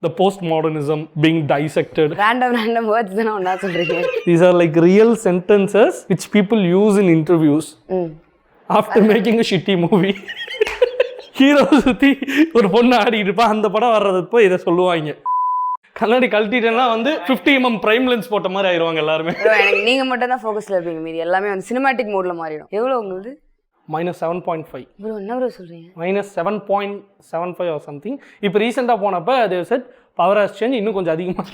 the postmodernism being dissected. Random words தான ஒண்ணா சொல்றீங்க. These are like real sentences which people use in interviews after making a shitty movie. Hero சுற்றி ஒரு பொண்ணு ஆடிட்டு இருப்பா, அந்த படம் வர்றதுப்போ இதை சொல்லுவாங்க. கண்ணாடி கழட்டிட்டேன்னா வந்து 50mm பிரைம் லென்ஸ் போட்ட மாதிரி ஆயிடுவாங்க எல்லாருமே. எனக்கு நீங்க மட்டும் தான் ஃபோக்கஸ்ல இருப்பீங்க, மீதி எல்லாமே வந்து சினிமாட்டிக் மோட்ல மாறிடும். எவ்வளோ உங்களுக்கு? -7.5. ப்ரோ என்ன ப்ரோ சொல்றீங்க? -7.75 or something. இப்போ ரீசெண்டாக போனப்போ they said power has changed, இன்னும் கொஞ்சம் அதிகமாக.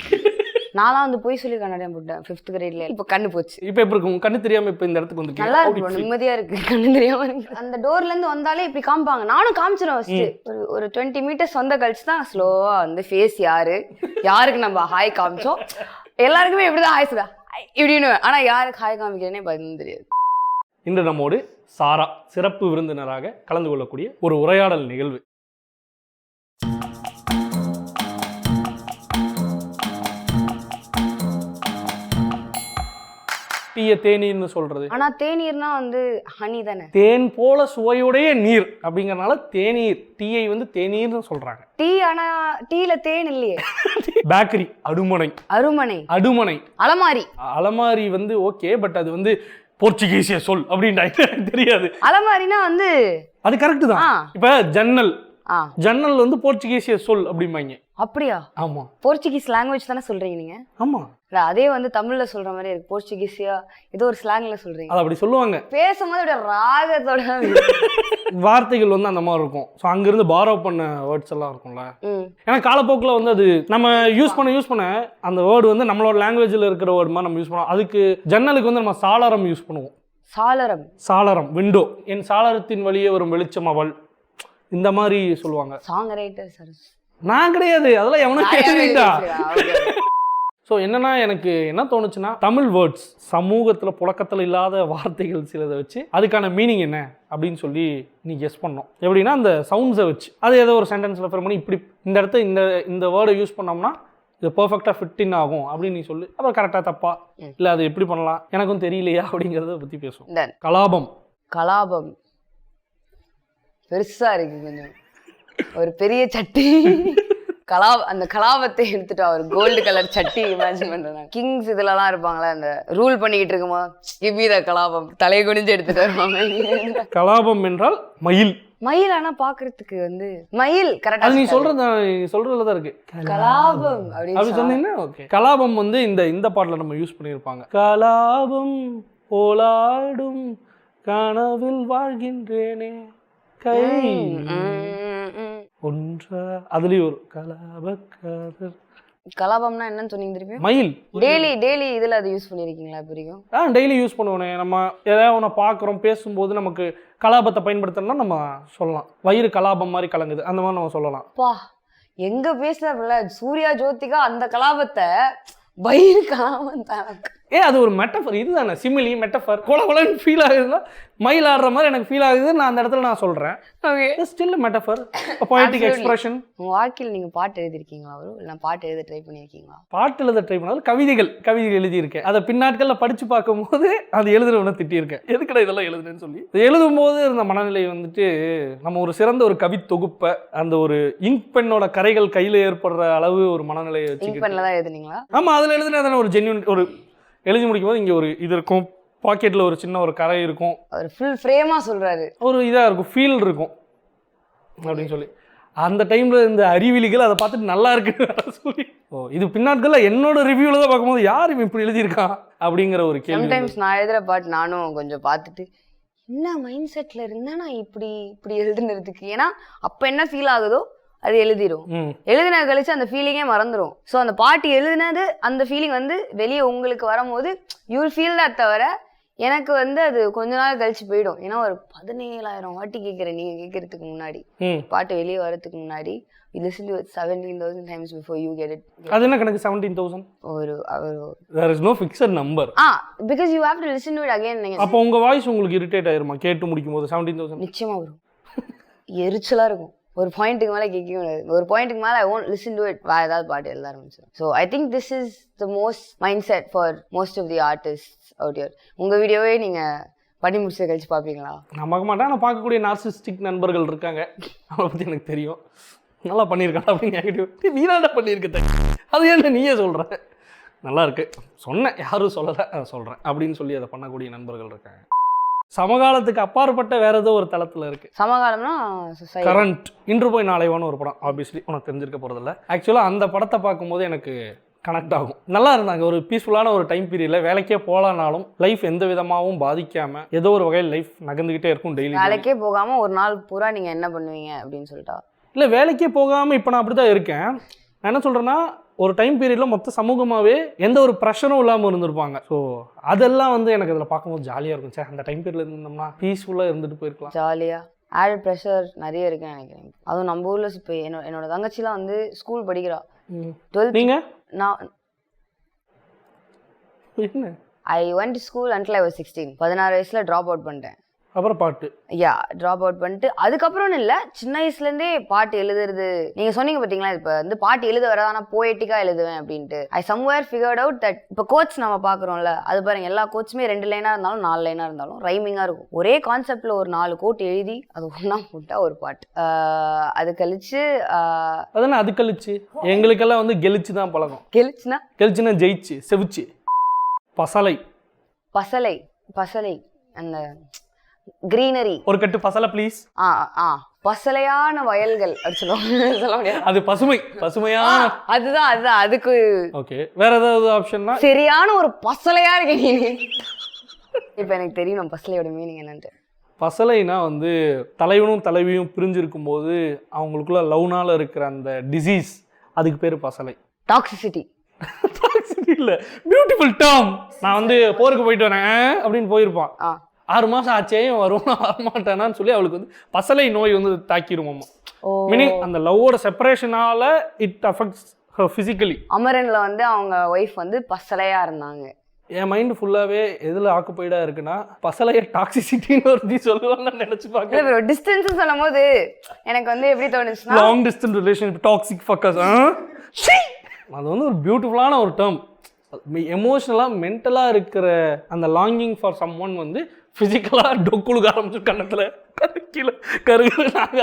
நான்லாம் வந்து போய் சொல்லி கண்ணாடியா போட்டேன் 5th கிரேட்ல. இப்போ கண்ணு போச்சு. இப்போ எப்படி இருக்கும்? கண்ணு தெரியாம இப்போ இந்த இடத்துக்கு வந்து நல்லா இருக்கு, நிம்மதியா இருக்கு. கண்ணு தெரியாம இருக்கு. அந்த டோர்ல இருந்து வந்தாலே இப்படி காமிப்பாங்க. நானும் காமிச்சிரும் ஃபர்ஸ்ட். ஒரு 20 மீட்டர்ஸ் வந்த கழிச்சு தான் ஸ்லோவா வந்து ஃபேஸ் யாருக்கு நம்ம ஹாய் காமிச்சோம். எல்லாருக்குமே எப்படிதான் ஹாய் சொல்ல இப்படின்னு, ஆனா யாருக்கு ஹாய் காமிக்கிறேனே பதிலும் தெரியாது. இன்று நம்மோடு சாரா சிறப்பு விருந்தினராக கலந்து கொள்ளக்கூடிய ஒரு உரையாடல் நிகழ்வு. டீயை தேநீர்னு சொல்றது. ஆனா தேநீர்னா வந்து ஹனி தானே, தேன் போல சுவையுடைய நீர் அப்படிங்கறனால தேநீர், டீயை வந்து தேநீர்னு சொல்றாங்க. டீ ஆனா டீல தேன் இல்லையே. பேக்கரி, அருமனை, அலமாரி வந்து ஓகே, பட் அது வந்து போர்ச்சுகீசிய சொல் அப்படின்னு தெரியாது. அலமாரினா வந்து அது கரெக்ட் தான். இப்ப ஜன்னல் வந்து போர்ச்சுகீசிய சொல் அப்படிம்பாங்க. அப்படியா? ஆமா, போர்ச்சுகீஸ் லாங்குவேஜ் தானே சொல்றீங்க நீங்க? ஆமா, அதே வந்து தமிழ்ல சொல்ற மாதிரி இருக்கு. போர்ச்சுகீசியா ஏதோ ஒரு ஸ்லாங்ல சொல்றீங்க. அது அப்படி சொல்லுவாங்க. பேசும்போது அப்படியே ராகத்தோட வார்த்தைகள் வந்து அந்த மாதிரி இருக்கும். ஸோ அங்கிருந்து பாரோ பண்ண வேர்ட்ஸ் எல்லாம் இருக்கும்ல. ஏன்னா காலப்போக்கில் வந்து அது நம்ம யூஸ் பண்ண அந்த வேர்டு வந்து நம்மளோட லாங்குவேஜில் இருக்கிற வேர்டு மாதிரி நம்ம யூஸ் பண்ணுவோம். அதுக்கு ஜன்னலுக்கு வந்து நம்ம சாளரம் யூஸ் பண்ணுவோம். சாளரம் விண்டோ, என் சாளரத்தின் வழியே வரும் வெளிச்சம் அவள், இந்த மாதிரி சொல்லுவாங்க. சாங் ரைட்டர் சார் நான் கிடையாது, அதெல்லாம் எவனும் கேட்டுக்கிட்டா. ஸோ என்னன்னா, எனக்கு என்ன தோணுச்சுன்னா, தமிழ் வேர்ட்ஸ் சமூகத்தில் புழக்கத்தில் இல்லாத வார்த்தைகள் சிலதை வச்சு அதுக்கான மீனிங் என்ன அப்படின்னு சொல்லி நீ கெஸ் பண்ணோம். எப்படின்னா அந்த சவுண்ட்ஸை வச்சு அது ஏதோ ஒரு சென்டென்ஸில் ஃபில் பண்ணி இப்படி இந்த இடத்த இந்த வேர்டை யூஸ் பண்ணோம்னா இது பர்ஃபெக்டாக ஃபிட்டின் ஆகும் அப்படின்னு நீ சொல்லி, அப்புறம் கரெக்டாக தப்பா இல்லை அது எப்படி பண்ணலாம் எனக்கும் தெரியலையா அப்படிங்கிறத பற்றி பேசுவோம். கலாபம் பெருசா இருக்கு, கொஞ்சம் ஒரு பெரிய சட்டி. அந்த கலாபத்தை எடுத்துட்டு ஒரு கோல்டு கலர் சட்டி இமேஜின் பண்றேன். கிங்ஸ் இதுலலாம் இருப்பாங்களா, அந்த ரூல் பண்ணிக்கிட்டு இருக்குமா, கிவ் மீ த கலாபம், தலையை குனிஞ்சு எடுத்துட்டு வருவாங்க. கலாபம் என்றால் மயில் ஆனா பாக்குறதுக்கு வந்து மயில் கரெக்டா நீ சொல்றதுலதான் இருக்கு. கலாபம் அப்படி சொன்னீங்கன்னா ஓகே. கலாபம் வந்து இந்த பாட்டுல நம்ம யூஸ் பண்ணிருப்பாங்க. கலாபம் போலாடும் கனவில் வாழ்கின்றேனே கை ஒன்றா, அதுலயும் ஒரு கலாபம்னா என்னன்னு சொன்னீங்க திருப்பி? மயில். டெய்லி இதுல அது யூஸ் பண்ணிருக்கீங்களா? புரியும். டெய்லி யூஸ் பண்ணுவோனே. நம்ம ஏதாவது ஒன்று பார்க்குறோம், பேசும்போது நமக்கு கலாபத்தை பயன்படுத்தணும்னா நம்ம சொல்லலாம். வயிறு கலாபம் மாதிரி கலங்குது, அந்த மாதிரி நம்ம சொல்லலாம். பா எங்க பேசுறப்பல சூர்யா ஜோதிகா அந்த கலாபத்தை வயிறு கலாபம் தான். அது ஒரு மெட்டஃபர், இதுதானே சிமிலி மெட்டஃபர். கொலன்னு ஃபீல் ஆகுதுன்னா மயில் ஆடுற மாதிரி எனக்கு ஃபீல் ஆகுது, நான் அந்த இடத்துல நான் சொல்றேன். Okay, still metaphor, poetic expression. உங்க வாழ்க்கையில் நீங்க பாட்டு எழுதிருக்கீங்களா? இல்லை பாட்டு எழுத ட்ரை பண்ணியிருக்கீங்களா? பாட்டு எழுத ட்ரை பண்ணாலும் கவிதைகள் எழுதியிருக்கேன். அதை பின்னாட்களில் படிச்சு பார்க்கும்போது அது எழுதுறவனை திட்டியிருக்கேன், எதுக்கடா இதெல்லாம் எழுதுனேன்னு சொல்லி. எழுதும் போது இருந்த மனநிலை வந்துட்டு நம்ம ஒரு சிறந்த ஒரு கவி தொகுப்பை அந்த ஒரு இங்க் பெண்ணோட கரைகள் கையில் ஏற்படுற அளவு ஒரு மனநிலையை வச்சு தான் எழுதுனீங்களா? ஆமா, அதில் எழுதுனா ஒரு ஜென்யூன் ஒரு எழுதி முடிக்கும் போது இங்கே ஒரு இது இருக்கும், பாக்கெட்டில் ஒரு சின்ன ஒரு கரை இருக்கும், ஒரு ஃபுல் ஃப்ரேமாக சொல்கிறாரு, ஒரு இதாக இருக்கும், ஃபீல் இருக்கும் அப்படின்னு சொல்லி. அந்த டைமில் இந்த அறிவிலிகள் அதை பார்த்துட்டு நல்லா இருக்குன்னு சொல்லி, இது பின்னாட்களில் என்னோட ரிவ்யூவில் தான் பார்க்கும்போது யார் இவன் இப்படி எழுதியிருக்கான் அப்படிங்கிற ஒரு கேள்வி. சம்டைம்ஸ் நான் எழுதுகிற பாட்டு நானும் கொஞ்சம் பார்த்துட்டு என்ன மைண்ட் செட்டில் இருந்தேன் நான் இப்படி எழுதுனதுக்கு. ஏன்னா அப்போ என்ன ஃபீல் ஆகுதோ அது எழுதிடும். எழுதின கழிச்சு அந்த ஃபீலிங்கே மறந்துடும். ஸோ அந்த பாட்டு எழுதினது அந்த ஃபீலிங் வந்து வெளியே உங்களுக்கு வரும்போது யூ வில் ஃபீல் தட். தவிர எனக்கு வந்து அது கொஞ்ச நாள் கழிச்சு போயிடும். ஏன்னா ஒரு 17,000 வாட்டி கேட்குறேன் நீங்கள் கேட்கறதுக்கு முன்னாடி, பாட்டு வெளியே வரதுக்கு முன்னாடி. You listen to it 17,000 times before you get it. அது என்ன கணக்கு 17,000? There is no fixed number. Because you have to listen to it again. அப்போ உங்க வாய்ஸ் உங்களுக்கு இரிட்டேட் ஆயிருமா கேட்டு முடிக்கும் போது? 17,000 நிச்சயமா வரும், எரிச்சலா இருக்கும். ஒரு பாயிண்ட்டுக்கு மேலே கேட்கவே முடியாது. ஒரு பாயிண்ட்டுக்கு மேலே I won't listen to it. வேறு ஏதாவது பாட்டு எழுத ஆரம்பிச்சிடும். So I think this is the most mindset for most of the artist out here. உங்கள் வீடியோவே நீங்கள் பண்ணி முடிச்ச கழிச்சு பார்ப்பீங்களா? நான் பார்க்க மாட்டேன். நான் பார்க்கக்கூடிய நார்சிஸ்டிக் நண்பர்கள் இருக்காங்க, அவளை பற்றி எனக்கு தெரியும். நல்லா பண்ணியிருக்காடா அப்படின்னு என்கிட்ட நீ தான்டா பண்ணியிருக்க, அது என்ன நீயே சொல்கிற, நல்லா இருக்கு சொன்னேன், யாரும் சொல்லலை சொல்கிறேன் அப்படின்னு சொல்லி அதை பண்ணக்கூடிய நண்பர்கள் இருக்காங்க. சமகாலத்துக்கு அப்பாற்பட்ட வேற ஏதோ ஒரு தளத்தில் இருக்கு. சமகாலம்னா கரண்ட், இன்று போய் நாளைவான ஒரு படம், ஆப்வியஸ்லி உனக்கு தெரிஞ்சிருக்க போகிறதில்ல. ஆக்சுவலாக அந்த படத்தை பார்க்கும்போது எனக்கு கனெக்ட் ஆகும். நல்லா இருந்தாங்க, ஒரு பீஸ்ஃபுல்லான ஒரு டைம் பீரியடில். வேலைக்கே போகலானாலும் லைஃப் எந்த விதமாகவும் பாதிக்காமல் ஏதோ ஒரு வகையில் லைஃப் நகர்ந்துக்கிட்டே இருக்கும். டெய்லி வேலைக்கே போகாமல் ஒரு நாள் பூரா நீங்கள் என்ன பண்ணுவீங்க அப்படின்னு சொல்லிட்டா? இல்லை, வேலைக்கே போகாமல் இப்போ நான் அப்படி தான் இருக்கேன். நான் என்ன சொல்கிறேன்னா, ஒரு டைம் பீரியடில் மொத்த சமூகமாகவே எந்த ஒரு ப்ரெஷரும் இல்லாமல் இருந்திருப்பாங்க. ஸோ அதெல்லாம் வந்து எனக்கு அதில் பார்க்கும்போது ஜாலியாக இருக்கும். சார் அந்த டைம் பீரியடில் இருந்தோம்னா பீஸ்ஃபுல்லாக இருந்துட்டு போயிருக்கலாம். ஜாலியாக ஆட் ப்ரெஷர் நிறைய இருக்குன்னு நினைக்கிறேன். அதுவும் நம்ம ஊரில் இப்போ என்னோட தங்கச்சிலாம் வந்து ஸ்கூல் படிக்கிறா. 12th நீங்கள் நான் என்ன ஐ went to school until I was 16. 16 வயசில் ட்ராப் அவுட் பண்ணிட்டேன். அப்புறம் பாட்டு ட்ராப் அவுட் பண்ணிட்டு அதுக்கப்புறம்னு இல்லை, சின்ன வயசுலேருந்தே பாட்டு எழுதுறது. நீங்கள் சொன்னீங்க பார்த்தீங்களா, இப்போ வந்து பாட்டு எழுத வராது ஆனால் போயட்டிக்காக எழுதுவேன் அப்படின்ட்டு. ஐ சம்வேர் ஃபிகர்ட் அவுட் தட் இப்போ கோட்ஸ் நம்ம பார்க்குறோம்ல, அது பாருங்க எல்லா கோட்ஸுமே 2 லைனாக இருந்தாலும் 4 லைனாக இருந்தாலும் ரைமிங்காக இருக்கும். ஒரே கான்செப்டில் ஒரு 4 கோட் எழுதி அது ஒன்றா போட்டால் ஒரு பாட்டு. அது கழிச்சு அதனால் அது கழிச்சு எங்களுக்கெல்லாம் வந்து கெளிச்சு தான் பழக்கம். கெளிச்சுன்னா ஜெயிச்சு செவிச்சு. பசலை பசலை பசலை அந்த கிரீனரி, ஒரு கட்டு பசலை ப்ளீஸ். பசலையான வயல்கள் அப்படி சொல்ல முடியாது, அது பசுமையான அதுதான் அதுக்கு. ஓகே, வேற ஏதாவது ஆப்ஷன்னா? சரியான ஒரு பசலையா இருக்கீங்க. இப்ப எனக்கு தெரியும் நம்ம பசலையோட மீனிங் என்னன்ட்டு. பசலைனா வந்து தலைவனும் தலைவியும் பிரிஞ்சிருக்கும் போது அவங்களுக்குள்ள லவ்னால இருக்கிற அந்த டிசீஸ், அதுக்கு பேரு பசலை. டாக்ஸிசிட்டி இல்ல, பியூட்டிஃபுல் டேர்ம். நான் வந்து போருக்கு போயிட்டு வரேன் அப்படின்னு போயிருப்பான், 6 மாசம் ஆச்சேயும் வரும் வரமாட்டானான்னு சொல்லி அவளுக்கு வந்து பசலை நோய் வந்து தாக்கிடுவோமா. மீனிங் அந்த லவ்வோட செப்பரேஷனால இட் அஃபெக்ட்ஸ் ஹர் ஃபிசிக்கலி. அமரன்ல வந்து அவங்க ஒய்ஃப் வந்து பசலையா இருந்தாங்க. என் மைண்ட் ஃபுல்லாவே எதுல ஆக்குபைடா இருக்குன்னா பசலைய டாக்ஸிசிட்டின்னு ஒரு சொல்லுவாங்கன்னு நினைச்சு பார்க்க. டிஸ்டன்ஸ் சொல்லும் போது எனக்கு வந்து எப்படி தோணுச்சுன்னா, long distance relationship toxic fuckers. அது வந்து ஒரு பியூட்டிஃபுல்லான ஒரு டேர்ம். எமோஷனலாக மென்டலாக இருக்கிற அந்த லாங்கிங் ஃபார் சம் ஒன் வந்து ஃபிசிக்கலாக டொக்குழுக்க ஆரம்பிச்சிடும், கண்ணத்தில் கீழே கருக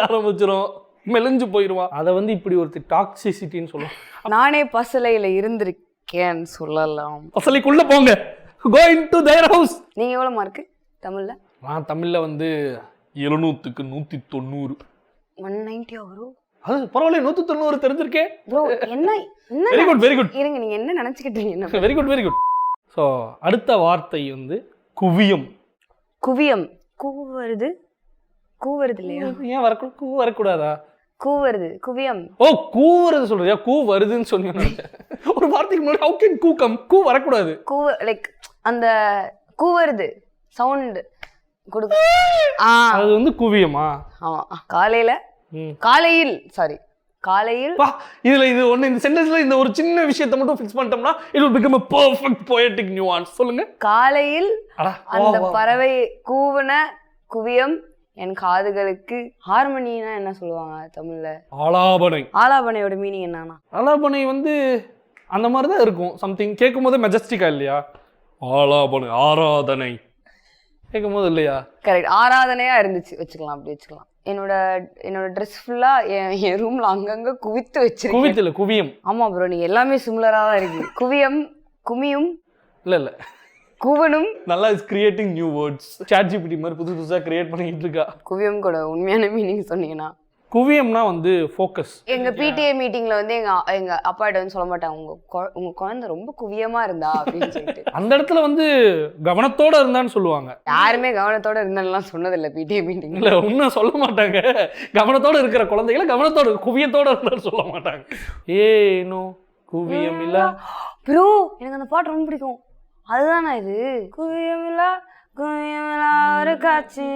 ஆரம்பிச்சிடும், மெலிஞ்சு போயிடுவான். அதை வந்து இப்படி ஒரு டாக்ஸிசிட்டின்னு சொல்லுவோம். நானே பசலையில் இருந்திருக்கேன்னு சொல்லலாம். பசலைக்குள்ளே போங்க, கோ இன்டு தேர் ஹவுஸ். நீங்கள் எவ்வளோ மார்க்கு தமிழில்? நான் தமிழில் வந்து 700க்கு 190. 190 வரும். அது பரவாயில்ல, 190 தெரிஞ்சிருக்கேன் ப்ரோ. என்ன வெரி குட் வெரி குட். இருங்க, நீங்க என்ன நினைச்சுக்கிட்டீங்க? Very good very good. So அடுத்த வார்த்தை வந்து குவியம். குவியம் கூவருது இல்லையா? ஏன் வரக்கூடாது? கூ வரக்கூடாதா? கூவருது குவியம். ஓ, கூவருது சொல்றியா? கூ வருதுன்னு சொன்னீங்க. ஒரு வார்த்தைக்கு முன்னாடி how can கூ கம்? கூ வரக்கூடாது. கூ லைக் அந்த கூவருது சவுண்ட் கொடுக்க, அது வந்து குவியமா? ஆமா. காலையில் சாரி காலையில். இதுல இது ஒண்ணு, இந்த சென்டென்ஸ்ல இந்த ஒரு சின்ன விஷயத்தை மட்டும் ஃபிக்ஸ் பண்ணிட்டோம்னா it will become a perfect poetic nuance. சொல்லுங்க. காலையில் அந்த பறவை கூவன குவியம் என் காதுகளுக்கு. ஹார்மோனினா என்ன சொல்லுவாங்க தமிழ்ல? ஆலாபனை. ஆலாபனையோட மீனிங் என்னன்னா? ஆலாபனை வந்து அந்த மாதிரி தான் இருக்கும். சம்திங் கேட்கும் போது மெஜஸ்டிக்கா இல்லையா? ஆலாபனை ஆராதனை கேட்கும் போது இல்லையா? கரெக்ட், ஆராதனையா இருந்துச்சு வச்சுக்கலாம், அப்படி வச்சுக்கலாம். என்னோட ட்ரெஸ் ஃபுல்லா என் ரூம்ல அங்கங்க குவித்து வச்சிருக்கேன். குவித்து இல்ல, குவியம். ஆமா ப்ரோ, நீங்க எல்லாமே சிமிலரா தான் இருக்கு. குவியம், குமியும் இல்ல குவனும். நல்லா is creating new words. ChatGPT மாதிரி புதுசா கிரியேட் பண்ணிட்டு இருக்கா. குவியம் கூட உண்மையான மீனிங் சொன்னீங்கன்னா? குவியம்னா வந்து ஃபோக்கஸ். எங்க PTA மீட்டிங்ல வந்து எங்க அப்பாட்ட வந்து சொல்ல மாட்டாங்க, உங்க குழந்தை ரொம்ப குவியமா இருந்தா அப்படின்னு சொல்லிட்டு. அந்த இடத்துல வந்து கவனத்தோட இருந்தான்னு சொல்லுவாங்க. யாருமே கவனத்தோட இருந்தாலும் சொன்னதில்லை PTA மீட்டிங்ல. ஒன்னும் சொல்ல மாட்டாங்க. கவனத்தோட இருக்கிற குழந்தைகளை கவனத்தோட குவியத்தோட இருந்தாலும் சொல்ல மாட்டாங்க. ஏனோ குவியம் இல்ல ப்ரோ. எனக்கு அந்த பாட்டு ரொம்ப பிடிக்கும். அதுதானா இது? குவியமில்லா குவியமில்லா ஒரு காட்சி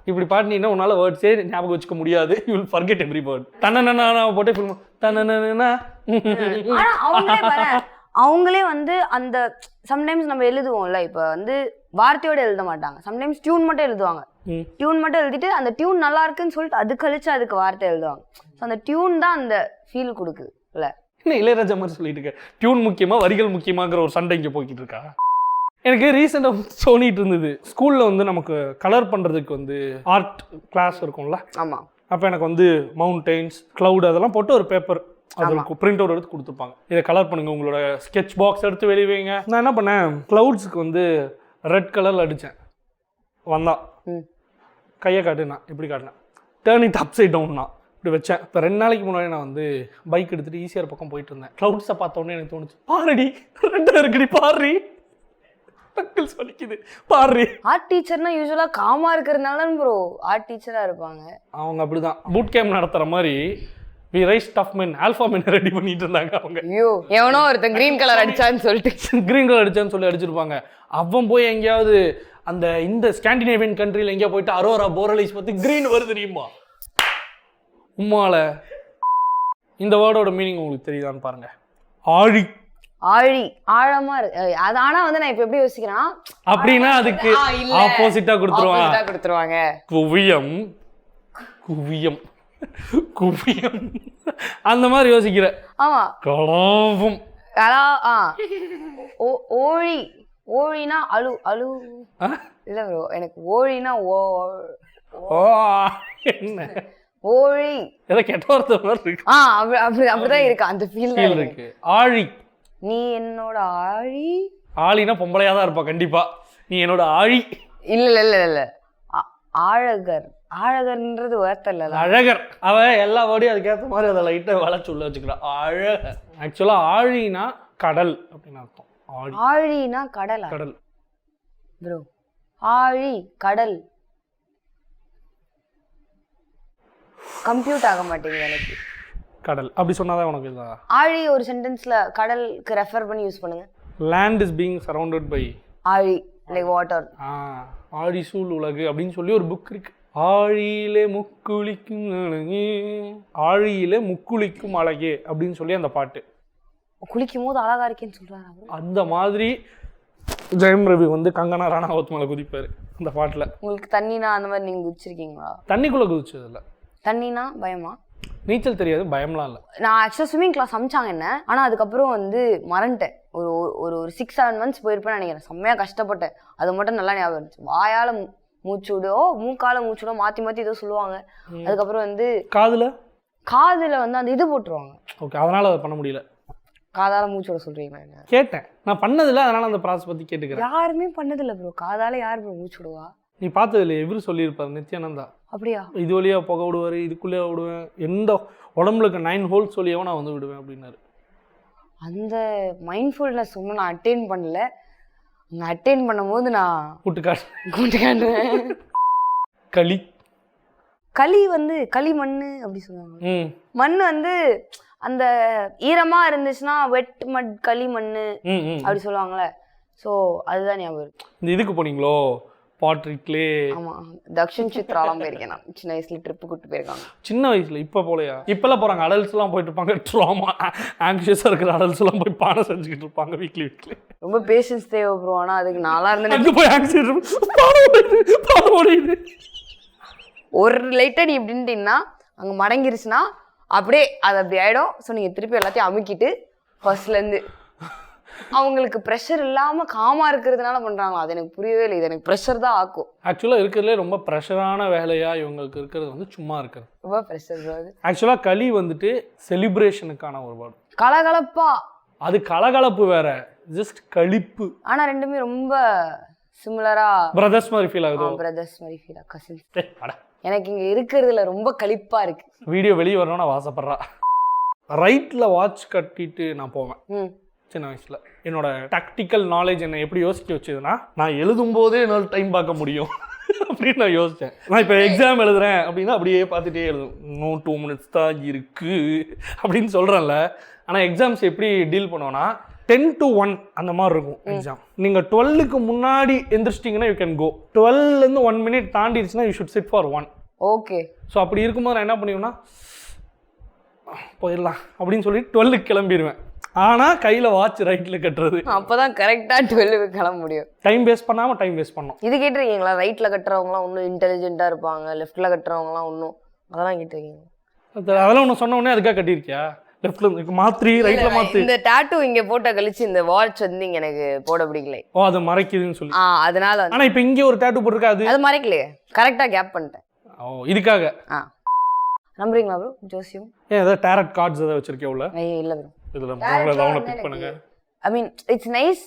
இப்படி பாடினீங்கன்னா உன்னால வேர்ட்ஸே ஞாபகம் வச்சுக்க முடியாது. You will forget every word. தன்னனா போட்டே ஃபில்ம் தன்னனா. அவங்களே வந்து அந்த சம்டைம்ஸ் நம்ம எழுதுவோம்ல, இப்போ வந்து வார்த்தையோட எழுத மாட்டாங்க, சம்டைம்ஸ் டியூன் மட்டும் எழுதுவாங்க. டியூன் மட்டும் எழுதிட்டு அந்த டியூன் நல்லா இருக்குன்னு சொல்லிட்டு அது கழிச்சு அதுக்கு வார்த்தை எழுதுவாங்க. ஸோ அந்த டியூன் தான் அந்த ஃபீல் கொடுக்குது இல்ல? என்ன இளையராஜா மாதிரி சொல்லிட்டு இருக்க? டியூன் முக்கியமா வரிகள் முக்கியமாங்கிற ஒரு சண்டை இங்கே போய்கிட்டு இருக்கா? எனக்கு ரீசெண்டாக தோணிட்டு இருந்தது, ஸ்கூலில் வந்து நமக்கு கலர் பண்ணுறதுக்கு வந்து ஆர்ட் கிளாஸ் இருக்கும்ல. ஆமாம். அப்போ எனக்கு வந்து மவுண்டெயின்ஸ், க்ளவுட் அதெல்லாம் போட்டு ஒரு பேப்பர் அதுக்கு பிரிண்ட் அவுட் எடுத்து கொடுத்துருப்பாங்க. இதை கலர் பண்ணுங்க, உங்களோட ஸ்கெட்ச் பாக்ஸ் எடுத்து வெளியே வைங்க. நான் என்ன பண்ணேன், க்ளவுட்ஸுக்கு வந்து ரெட் கலரில் அடித்தேன். வந்தான் கையை காட்டுனா இப்படி காட்டினேன், டேர்ன் இட் அப் சைட் டவுன்னா இப்படி வச்சேன். இப்போ 2 நாளைக்கு முன்னாடி நான் வந்து பைக் எடுத்துகிட்டு ஈஸியாக பக்கம் போயிட்டு இருந்தேன். க்ளவுட்ஸை பார்த்தோன்னே எனக்கு தோணுச்சு, பாருடி ரெட்டாக இருக்குடி பாரு, டக்கிள்ஸ் வலிக்குது பாரு. ஆர்ட் டீச்சர்னா யூஸ்வலா காமா இருக்கிறதுனால ப்ரோ ஆர்ட் டீச்சரா இருப்பாங்க. அவங்க அப்படிதான் பூட் கேம்ப் நடத்துற மாதிரி we raise tough men alpha men ready பண்ணிட்டு இருந்தாங்க அவங்க. ஐயோ எவனோ ஒருத்தன் கிரீன் கலர் அடிச்சான்னு சொல்லிட்டு கிரீன் கலர் அடிச்சான்னு சொல்லி அடிச்சிருப்பாங்க. அவன் போய் எங்கேயாவது அந்த இந்த ஸ்காண்டினேவியன் கண்ட்ரியில் எங்கேயா போயிட்டு அரோரா போரலைஸ் பார்த்து கிரீன் வருது தெரியுமா உம்மால. இந்த வேர்டோட மீனிங் உங்களுக்கு தெரியுதான்னு பாருங்க. ஆழி. ஆழி ஆழமா இருக்கு அது. ஆனா வந்து நான் இப்ப எப்படி யோசிக்கிறேன் அப்படின்னா அதுக்கு ஆப்போசிட்டா கொடுத்துருவாங்க. குவியம் குவியம் குவியம் அந்த மாதிரி யோசிக்கிற. ஆமா கலாபம். ஓழி. ஓழினா அழு அழு இல்ல ப்ரோ, எனக்கு ஓழினா என்ன ஓழி ஏதோ கெட்ட வார்த்தை மாதிரி இருக்கு. அப்படிதான் இருக்கு அந்த ஃபீல் இருக்கு. ஆழி. நீ என்னோட ஆழி. ஆழினா பொம்பளையா தான் இருப்பா கண்டிப்பா. நீ என்னோட ஆழி. இல்ல இல்ல இல்ல இல்ல ஆழகர். ஆழகர்ன்றது வார்த்தை இல்ல, அழகர். அவ எல்லா வேர்டையும் அதுக்கேற்ற மாதிரி அதை லைட்டா வளைச்சு உள்ள வச்சுக்கிறான். அழகர். ஆக்சுவலா ஆழினா கடல் அப்படின்னு அர்த்தம். ஆழினா கடல். கடல் ப்ரோ. ஆழி கடல் கம்ப்யூட் ஆக மாட்டேங்குது எனக்கு. கடல் அப்படி சொன்னாதான் உனக்கு இல்ல. ஆழி ஒரு சென்டென்ஸ்ல கடலுக்கு ரெஃபர் பண்ணி யூஸ் பண்ணுங்க. land is being surrounded by ஆழி லைக் வாட்டர். ஆழி சூழ் உலகு அப்படின்னு சொல்லி ஒரு புக் இருக்கு. ஆழியிலே முக்குளிக்கும் அழகே, ஆழியிலே முக்குளிக்கும் அழகே அப்படின்னு சொல்லி அந்த பாட்டு. குளிக்கும் போது அழகா இருக்கேன்னு சொல்றாரு. அந்த மாதிரி ஜெயம் ரவி வந்து கங்கனா ராணாவத் மேல குதிப்பாரு அந்த பாட்டுல. உங்களுக்கு தண்ணினா அந்த மாதிரி நீங்க குதிச்சிருக்கீங்களா? தண்ணிக்குள்ள குதிச்சது இல்ல. தண்ணினா பயமா? நீச்சல் தெரியாது, பயம்லாம் இல்லை. நான் ஆக்சுவலாக ஸ்விம்மிங் கிளாஸ் அமிச்சாங்க என்ன, ஆனால் அதுக்கப்புறம் வந்து மறந்துட்டேன். ஒரு ஒரு 6-7 மந்த்ஸ் போயிருப்பேன்னு நினைக்கிறேன். செம்மையாக கஷ்டப்பட்டேன். அது மட்டும் நல்லா ஞாபகம் இருந்துச்சு. வாயால் மூச்சு விடோ மூக்கால மூச்சு விடோ மாற்றி மாற்றி ஏதோ சொல்லுவாங்க. அதுக்கப்புறம் வந்து காதில் வந்து அந்த இது போட்டுருவாங்க. ஓகே, அதனால அதை பண்ண முடியல. காதால மூச்சு விட சொல்றீங்களா? கேட்டேன், நான் பண்ணதில்லை, அதனால அந்த ப்ராசஸ் பற்றி கேட்டுக்கிறேன். யாருமே பண்ணதில்லை ப்ரோ. காதால யார் ப்ரோ மூச்சு விடுவா? நீ பார்த்தது இல்லை, இவரு சொல்லியிருப்பார் நித்யானந்தா. அப்படியா? இது வழியா புகை விடுவார், இதுக்குள்ளேயே விடுவேன், எந்த உடம்புல 9 ஹோல்ஸ் வழியாவும் நான் வந்து விடுவேன் அப்படின்னாரு. அந்த மைண்ட்ஃபுல்னஸ் ஒன்றும் நான் அட்டெயின் பண்ணல. நான் அட்டெயின் பண்ணும்போது நான் கூட்டுக்காட்டுவேன். களி. களி வந்து களிமண் அப்படி சொல்லுவாங்க. மண் வந்து அந்த ஈரமா இருந்துச்சுன்னா வெட் மட் களிமண் அப்படி சொல்லுவாங்கல்ல. ஸோ அதுதான் ஞாபகம் இருக்கு. இந்த இதுக்கு போனீங்களோ பாட்ரிக்லே? ஆமா, தக்ஷின் சித்ராலாம் போயிருக்கேன் நான். சின்ன வயசுல ட்ரிப்பு கூட்டு போயிருக்காங்க. சின்ன வயசுல? இப்ப போலையா? இப்பெல்லாம் போறாங்க, அடல்ட்ஸ் எல்லாம் போயிட்டு இருப்பாங்க. ட்ராமா ஆங்ஷியஸா இருக்கிற அடல்ட்ஸ் எல்லாம் போய் பானை செஞ்சுக்கிட்டு இருப்பாங்க வீக்லி. ரொம்ப பேஷன்ஸ் தேவைப்படும். ஆனா அதுக்கு நாளா இருந்தேன் போய் ஆங்ஷியஸ் ஒரு லைட்டா நீ இப்படின்ட்டீங்கன்னா அங்க மடங்கிருச்சுன்னா அப்படியே அது அப்படி ஆயிடும். ஸோ நீங்க திருப்பி எல்லாத்தையும் அமுக்கிட்டு ஃபர்ஸ்ட்ல இருந்து அவங்களுக்கு ப்ரெஷர் இல்லாம காமா இருக்கிறதுனால பண்றாங்களா? அது எனக்கு புரியவே இல்லை. இது எனக்கு ப்ரெஷர் தான் ஆக்கும். ஆக்சுவலா இருக்கிறதுலே ரொம்ப ப்ரெஷரான வேலையா இவங்களுக்கு இருக்கிறது வந்து சும்மா இருக்கிறது. ரொம்ப ப்ரெஷர். ஆக்சுவலா களி வந்துட்டு செலிப்ரேஷனுக்கான ஒரு வேர்டு. கலகலப்பா. அது கலகலப்பு வேற, ஜஸ்ட் கழிப்பு. ஆனா ரெண்டுமே ரொம்ப சிமிலரா பிரதர்ஸ் மாதிரி ஃபீல் ஆகுது. பிரதர்ஸ் மாதிரி ஃபீல் ஆ. கசின்ஸ். எனக்கு இங்க இருக்கிறதுல ரொம்ப கழிப்பா இருக்கு. வீடியோ வெளியே வரணும்னு நான் வாசப்படுறா. ரைட்ல வாட்ச் கட்டிட்டு நான் போவேன் சின்ன வயசுல. என்னோட டாக்டிக்கல் நாலேஜ் என்னை எப்படி யோசிக்க வச்சதுன்னா, நான் எழுதும் போதே என்னால் டைம் பார்க்க முடியும் அப்படின்னு நான் யோசித்தேன். நான் இப்போ எக்ஸாம் எழுதுறேன் அப்படின்னா அப்படியே பார்த்துட்டே எழுதும். இன்னும் 2 minutes தான் இருக்கு அப்படின்னு சொல்கிறேன்ல. ஆனால் எக்ஸாம்ஸ் எப்படி டீல் பண்ணுவோன்னா 10 to 1 அந்த மாதிரி இருக்கும் எக்ஸாம். நீங்கள் 12க்கு முன்னாடி எந்திரிச்சிட்டிங்கன்னா யூ கேன் கோ. 12லேருந்து 1 minute தாண்டிடுச்சுன்னா you should sit for 1. Okay. So அப்படி இருக்கும்போது நான் என்ன பண்ணுவேன்னா, போயிடலாம் அப்படின்னு சொல்லி 12க்கு கிளம்பிடுவேன். ஆனால் கையில் வாட்ச் ரைட்டில் கட்டுறது. அப்போ தான் கரெக்டாக 12க்கு கிளம்ப முடியும். டைம் வேஸ்ட் பண்ணாமல் டைம் வேஸ்ட் பண்ணோம். இது கேட்டிருக்கீங்களா? ரைட்டில் கட்டுறவங்களாம் இன்னும் இன்டெலிஜென்ட்டாக இருப்பாங்க, லெஃப்ட்டில் கட்டுறவங்களாம் இன்னும், அதெல்லாம் கேட்டிருக்கீங்க? அதெல்லாம் ஒன்று சொன்ன உடனே அதுக்காக கட்டியிருக்கியா? லெஃப்ட்ல மாத்தி ரைட்ல மாத்து. இந்த டாட்டூ இங்க போட்ட கழிச்சு இந்த வாட்ச் வந்து இங்க எனக்கு போட பிடிக்கல. ஓ அது மறைக்குதுன்னு சொல்லி. அதனால ஆனா இப்போ இங்க ஒரு டாட்டூ போட்டுருக்காது. அது மறைக்கலையே, கரெக்டா கேப் பண்ணிட்டேன். ஓ இதுக்காக. நம்புறீங்களா ப்ரோ ஜோசியம்? ஏதாவது டாரட் கார்ட்ஸ் ஏதாவது வச்சிருக்கே உள்ள? இல்ல ப்ரோ. இதுல அவங்கள பிக் பண்ணுங்க. ஐ மீன் இட்ஸ் நைஸ்,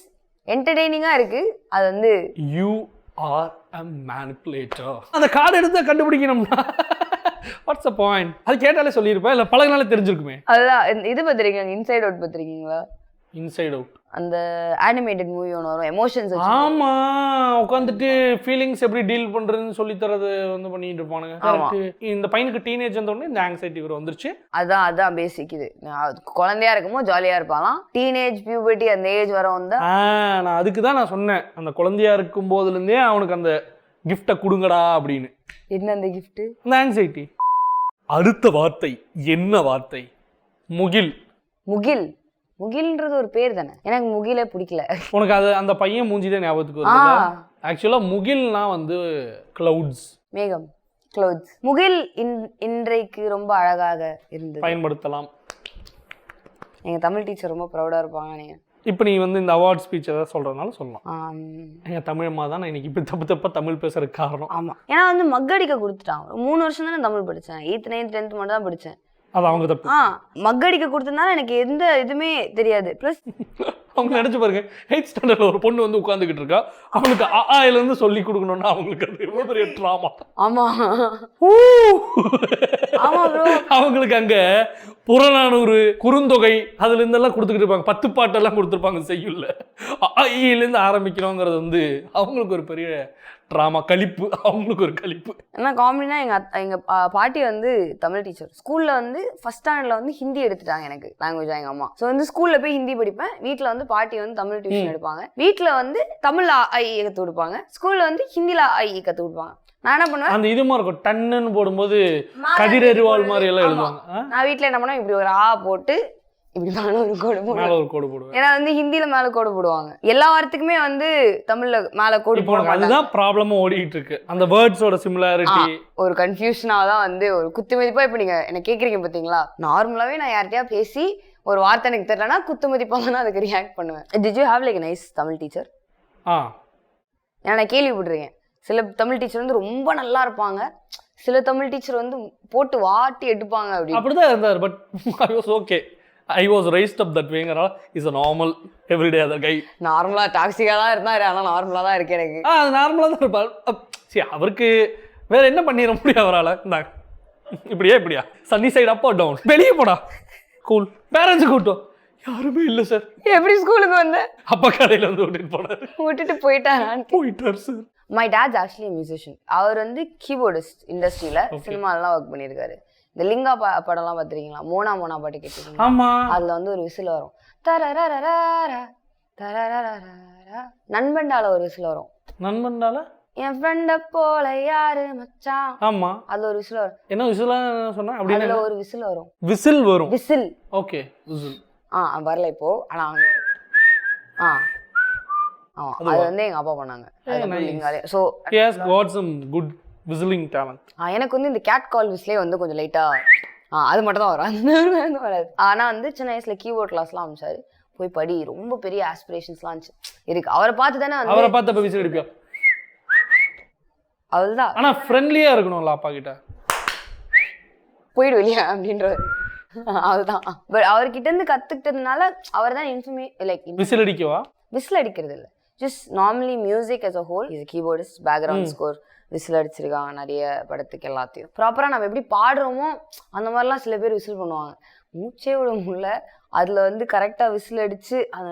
என்டர்டெய்னிங்கா இருக்கு. அது வந்து யூ ஆர் a manipulator. அந்த கார்டு எடுத்து கண்டுபிடிக்கணும்னா வாட்ஸ் த பாயிண்ட்? அது கேட்டாலே சொல்லியிருப்பேன், இல்லை பழகினாலே தெரிஞ்சிருக்குமே. அதுதான் இது பார்த்துருக்கீங்க, இன்சைட் அவுட் பார்த்துருக்கீங்களா? இன்சைட் அவுட் அந்த அனிமேட்டட் மூவி ஒன்று வரும், எமோஷன்ஸ். ஆமா, உட்காந்துட்டு ஃபீலிங்ஸ் எப்படி டீல் பண்றதுன்னு சொல்லி தரது வந்து பண்ணிட்டு இருப்பானுங்க. இந்த பையனுக்கு டீனேஜ் வந்தோடனே இந்த ஆங்ஸைட்டி வந்துருச்சு. அதான் பேசிக். இது குழந்தையா இருக்கும்போது ஜாலியா இருப்பாலாம், டீனேஜ் பியூபர்ட்டி அந்த ஏஜ் வர வந்தா நான் அதுக்கு தான் நான் சொன்னேன், அந்த குழந்தையா இருக்கும் போதுலேருந்தே அவனுக்கு அந்த கிஃப்டை கொடுங்கடா அப்படின்னு. என்ன அந்த கிஃப்ட்? இந்த ஆங்ஸைட்டி. அடுத்த வார்த்தை என்ன வார்த்தை? முகில். முகில்ன்றது ஒரு பேர் தானே, எனக்கு முகிலே பிடிக்கல. உனக்கு அது அந்த பையன் மூஞ்சிதான் ஞாபகத்துக்கு வருது. ஆக்சுவலா முகில்னா வந்து கிளவுட்ஸ், மேகம், கிளவுட்ஸ். முகில் இன்றைக்கு ரொம்ப அழகாக இருந்தது, பயன்படுத்தலாம். எங்க தமிழ் டீச்சர் ரொம்ப ப்ரௌடா இருப்பாங்க. நீங்க இப்போ நீ வந்து இந்த அவார்ட் ஸ்பீச் ஏதாவது சொல்றதுனால சொல்லலாம். எங்க தமிழம்மா தான் நான் இன்னைக்கு இப்போ தப்பா தமிழ் பேசுறதுக்கு காரணம். ஆமா, ஏன்னா வந்து மக்கடிக்க கொடுத்துட்டாங்க. 3 வருஷம் தானே தமிழ் படித்தேன், 8th 9th 10th மட்டும் தான் படித்தேன். அது அவங்க தப்பு. மக்கடிக்க கொடுத்ததுனால எனக்கு எந்த இதுவுமே தெரியாது. ப்ளஸ் அவங்க நினைச்சு பாருங்க, 8th ஸ்டாண்டர்ட்ல ஒரு பொண்ணு வந்து உட்காந்துக்கிட்டு இருக்கா, அவங்களுக்கு ஆயில இருந்து சொல்லி கொடுக்கணும்னா அவங்களுக்கு அது எவ்வளவு பெரிய ட்ராமா. ஆமா ஆமா ப்ரோ, அவங்களுக்கு அங்க புறநானூறு, குறுந்தொகை அதுல இருந்தெல்லாம் கொடுத்துக்கிட்டு இருப்பாங்க, 10 பாட்டெல்லாம் கொடுத்துருப்பாங்க செய்யுள்ள. ஆயில இருந்து ஆரம்பிக்கணுங்கிறது வந்து அவங்களுக்கு ஒரு பெரிய ட்ராமா, கலிப்பு, அவங்களுக்கு ஒரு கலிப்பு. என்ன காமெடினா, எங்க பாட்டி வந்து தமிழ் டீச்சர். ஸ்கூல்ல வந்து ஃபர்ஸ்ட் ஸ்டாண்டர்ட்ல வந்து ஹிந்தி எடுத்துட்டாங்க எனக்கு லாங்குவேஜ் எங்க அம்மா. ஸோ வந்து ஸ்கூல்ல போய் ஹிந்தி படிப்பேன், வீட்டில் வந்து பாட்டி வந்து தமிழ் டியூஷன் எடுப்பாங்க. வீட்டில் வந்து தமிழ் ஐ கற்று கொடுப்பாங்க, ஸ்கூல்ல வந்து ஹிந்தில ஐ கற்று கொடுப்பாங்க. நான் என்ன பண்ணுவேன், அந்த இதுமா இருக்கும், டன்னுன்னு போடும்போது கதிரறிவாள் மாதிரி எல்லாம் எழுதுவாங்க. நான் வீட்டில் என்ன பண்ணுவேன், இப்படி ஒரு ஆ போட்டு இப்படி மேல ஒரு கோடு போடுவேன். ஏன்னா வந்து ஹிந்தில மேல கோடு போடுவாங்க, எல்லா வார்த்தைக்குமே வந்து தமிழ்ல மேல கோடு போடுவாங்க. அதுதான் ப்ராப்ளமா ஓடிட்டு இருக்கு, அந்த வேர்ட்ஸோட சிமிலாரிட்டி. ஒரு கன்ஃபியூஷனா தான் வந்து ஒரு குத்துமதிப்பா. இப்ப நீங்க என்ன கேக்குறீங்க பாத்தீங்களா, நார்மலாவே நான் யார்கிட்டயா பேசி ஒரு வார்த்தை எனக்கு தெரியலன்னா குத்துமதிப்பாங்கன்னா அதுக்கு ரியாக்ட் பண்ணுவேன். Did you have like nice Tamil teacher? ஏன்னா நான் கேள்விப்பட்டிருக்கேன், சில தமிழ் டீச்சர் வந்து ரொம்ப நல்லா இருப்பாங்க, சில தமிழ் டீச்சர் வந்து போட்டு வாட்டி எடுப்பாங்க. அப்படிதான் இருந்தார். But I was okay, I was raised up that way. Is a normal everyday other guy. நார்மலா டாக்ஸிக்கா தான் இருந்தாரு, ஆனா நார்மலா தான் இருக்கு எனக்கு. அது நார்மலா தான் இருப்பார். சரி, அவருக்கு வேற என்ன பண்ணிட முடியும் அவரால்? இந்தாங்க இப்படியா sunny side up or down, வெளியே போடா, கூல், பேரண்ட்ஸ் கூட்டம் யாருமே இல்லை சார். எப்படி ஸ்கூலுக்கு வந்த? அப்பா கடையில வந்து விட்டுட்டு போயிட்டார் sir. My dad's actually musician. அவர் வந்து கீபோர்டிஸ்ட், இண்டஸ்ட்ரியில சினிமாலாம் ஒர்க் பண்ணியிருக்காரு. இந்த லிங்கா படம்லாம் பார்த்துருக்கீங்களா? மோனா பாட்டு கேட்டீங்களா? ஆமா. அதுல வந்து ஒரு விசில் வரும், நண்பண்டால ஒரு விசில் வரும். நண்பண்டால என் ஃப்ரெண்ட போல யாரு மச்சான். ஆமா, அதுல ஒரு விசில் வரும். என்ன விசில் சொன்னா? அப்படின்னா ஒரு விசில் வரும். விசில். Okay, whistle. வரல இப்போ, ஆனா அது வந்து எங்க அப்பா பண்ணாங்க. So he has got some good whistling talent. எனக்கு வந்து இந்த கேட் கால் விசிலே வந்து கொஞ்சம் லைட்டா அது மட்டும் தான் வரும், அந்த வராது. ஆனா வந்து சின்ன வயசுல கீபோர்ட் கிளாஸ்லாம் அமைச்சாரு, போய் படி, ரொம்ப பெரிய ஆஸ்பிரேஷன்ஸ்லாம் இருக்கு. அவரை பார்த்து தானே, அவரை பார்த்து விசில் அடிப்பியா? அதுதான். ஆனா ஃப்ரெண்ட்லியா இருக்கணும்ல அப்பா கிட்ட, போயிடு வெளியா அப்படின்றது. அதுதான். பட் அவர்கிட்ட இருந்து கத்துக்கிட்டதுனால அவர் தான் லைக் விசில் அடிக்கவா? விசில் அடிக்கிறது இல்லை, just normally music as a whole. Is keyboardist, background score, whistle அடிச்சிருக்காங்க நிறைய படத்துக்கு, எல்லாத்தையும் ப்ராப்பராக நம்ம எப்படி பாடுறோமோ அந்த மாதிரிலாம் சில பேர் விசில் பண்ணுவாங்க, மூச்சே விட முடியல. அதில் வந்து கரெக்டாக விசில் அடித்து அந்த